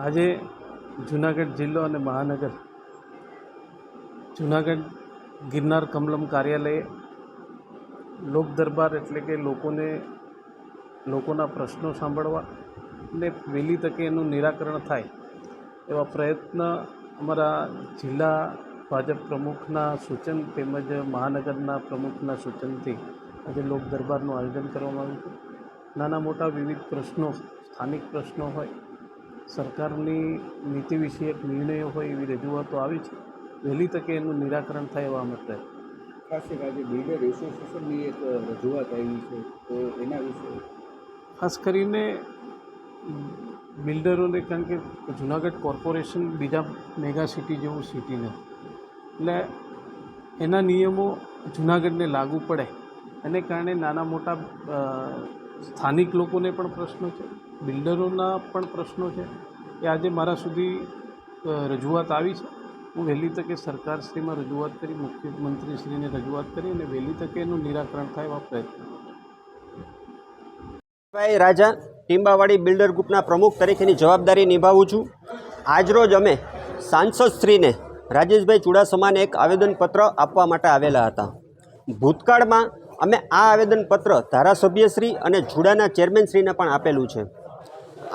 આજે જૂનાગઢ જિલ્લો અને મહાનગર જૂનાગઢ ગિરનાર કમલમ કાર્યાલયે લોક દરબાર એટલે કે લોકોના પ્રશ્નો સાંભળવા અને વહેલી તકે એનું નિરાકરણ થાય એવા પ્રયત્ન અમારા જિલ્લા ભાજપ પ્રમુખના સૂચન તેમજ મહાનગરના પ્રમુખના સૂચનથી આજે લોક દરબારનું આયોજન કરવામાં આવ્યું હતું। નાના મોટા વિવિધ પ્રશ્નો, સ્થાનિક પ્રશ્નો હોય, સરકારની નીતિ વિષયક નિર્ણયો હોય એવી રજૂઆતો આવી છે। વહેલી તકે એનું નિરાકરણ થાય એવા અમે પ્રયત્ન। ખાસ આજે બિલ્ડર એસોસિએશનની એક રજૂઆત આવી છે, તો એના વિશે ખાસ કરીને બિલ્ડરોને, કારણ કે જૂનાગઢ કોર્પોરેશન બીજા મેગા સિટી જેવું સિટી નથી, એટલે એના નિયમો જૂનાગઢને લાગુ પડે એને કારણે નાના મોટા સ્થાનિક લોકોને પણ પ્રશ્નો છે, બિલ્ડરોના પણ પ્રશ્નો છે। એ આજે મારા સુધી રજૂઆત આવી છે। હું વહેલી તકે સરકારશ્રીમાં રજૂઆત કરી, મુખ્યમંત્રીશ્રીને રજૂઆત કરી અને વહેલી તકે એનું નિરાકરણ થાય એવા પ્રયત્ન। ભાઈ રાજા, ટીંબાવાડી બિલ્ડર ગ્રુપના પ્રમુખ તરીકેની જવાબદારી નિભાવું છું। આજરોજ અમે સાંસદશ્રીને રાજેશભાઈ ચુડાસમાને એક આવેદનપત્ર આપવા માટે આવેલા હતા। ભૂતકાળમાં અમે આ આવેદનપત્ર ધારાસભ્યશ્રી અને જુડાના ચેરમેનશ્રીને પણ આપેલું છે।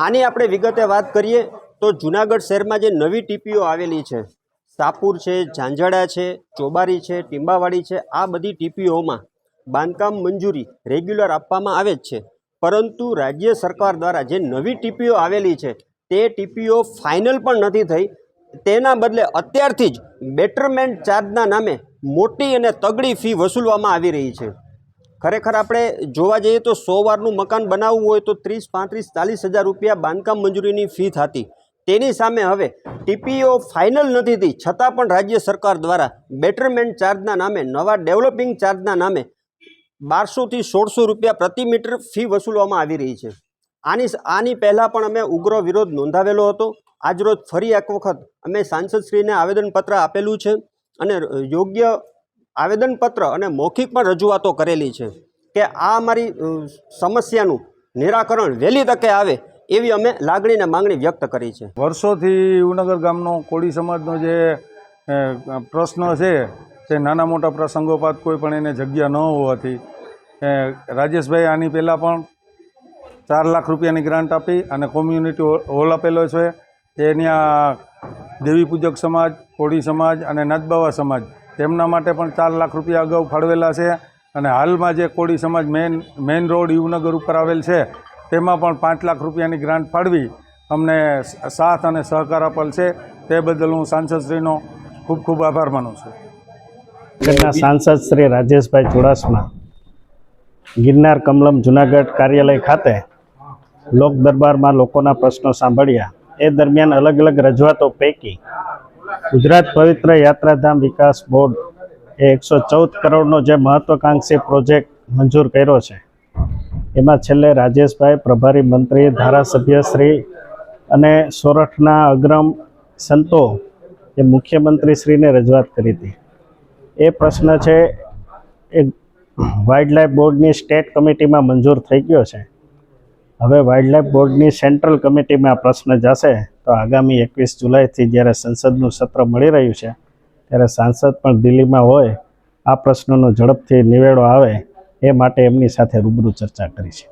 આની આપણે વિગતે વાત કરીએ તો જૂનાગઢ શહેરમાં જે નવી ટીપીઓ આવેલી છે, સાપુર છે, ઝાંઝડા છે, ચોબારી છે, ટીંબાવાડી છે, આ બધી ટીપીઓમાં બાંધકામ મંજૂરી રેગ્યુલર આપવામાં આવે જ છે, પરંતુ રાજ્ય સરકાર દ્વારા જે નવી ટીપીઓ આવેલી છે તે ટીપીઓ ફાઇનલ પણ નથી થઈ। તેના બદલે અત્યારથી જ બેટરમેન્ટ ચાર્જના નામે મોટી અને તગડી ફી વસૂલવામાં આવી રહી છે। ખરેખર આપણે જોવા જઈએ તો 100 વારનું મકાન બનાવવું હોય તો 30, 35, 40 હજાર રૂપિયા બાંધકામ મંજૂરીની ફી થતી। તેની સામે હવે ટીપીઓ ફાઇનલ નથી થઈ છતાં પણ રાજ્ય સરકાર દ્વારા બેટરમેન્ટ ચાર્જના નામે, નવા ડેવલપિંગ ચાર્જના નામે 1200 થી 1600 રૂપિયા પ્રતિ મીટર ફી વસૂલવામાં આવી રહી છે। આની પહેલાં પણ અમે ઉગ્ર વિરોધ નોંધાવેલો હતો। આજરોજ ફરી એક વખત અમે સાંસદશ્રીને આવેદનપત્ર આપેલું છે અને યોગ્ય આવેદનપત્ર અને મૌખિક પણ રજૂઆતો કરેલી છે કે આ અમારી સમસ્યાનું નિરાકરણ વહેલી તકે આવે એવી અમે લાગણી અને માંગણી વ્યક્ત કરી છે। વર્ષોથી યુવનગર ગામનો કોળી સમાજનો જે પ્રશ્ન છે તે નાના મોટા પ્રસંગોપાત કોઈ પણ એને જગ્યા ન હોવાથી રાજેશભાઈ આની પહેલાં પણ 4 લાખ રૂપિયાની ગ્રાન્ટ આપી અને કોમ્યુનિટી હોલ આપેલો છે। એની આ દેવી પૂજક સમાજ, કોળી સમાજ અને નાથબાવા સમાજ તેમના માટે પણ 4 લાખ રૂપિયા અગાઉ ફાળવેલા છે અને હાલમાં જે કોળી સમાજ મેઇન રોડ યુવનગર ઉપર આવેલ છે તેમાં પણ 5 લાખ રૂપિયાની ગ્રાન્ટ ફાળવી અમને સાથ અને સહકાર આપેલ છે। તે બદલ હું સાંસદશ્રીનો ખૂબ ખૂબ આભાર માનું છું। સાંસદ શ્રી રાજેશભાઈ ચુડાસમા ગિરનાર કમલમ જૂનાગઢ કાર્યાલય ખાતે લોક દરબારમાં લોકોના પ્રશ્નો સાંભળ્યા। એ દરમિયાન અલગ અલગ રજૂઆતો પૈકી ગુજરાત પવિત્ર યાત્રાધામ વિકાસ બોર્ડ એ 114 કરોડનો જે મહત્વાકાંક્ષી પ્રોજેક્ટ મંજૂર કર્યો છે, એમાં છેલ્લે રાજેશભાઈ, પ્રભારી મંત્રી, ધારાસભ્યશ્રી અને સોરઠના અગ્રમ સંતો એ મુખ્યમંત્રીશ્રીને રજૂઆત કરી હતી। એ પ્રશ્ન છે એ વાઇલ્ડલાઇફ બોર્ડની સ્ટેટ કમિટીમાં મંજૂર થઈ ગયો છે। હવે વાઇલ્ડલાઇફ બોર્ડની સેન્ટ્રલ કમિટીમાં આ પ્રશ્ન જશે તો આગામી 21 જુલાઈથી જ્યારે સંસદનું સત્ર મળી રહ્યું છે ત્યારે સાંસદ પણ દિલ્હીમાં હોય, આ પ્રશ્નનો ઝડપથી નિવેડો આવે એ માટે એમની સાથે રૂબરૂ ચર્ચા કરી છે।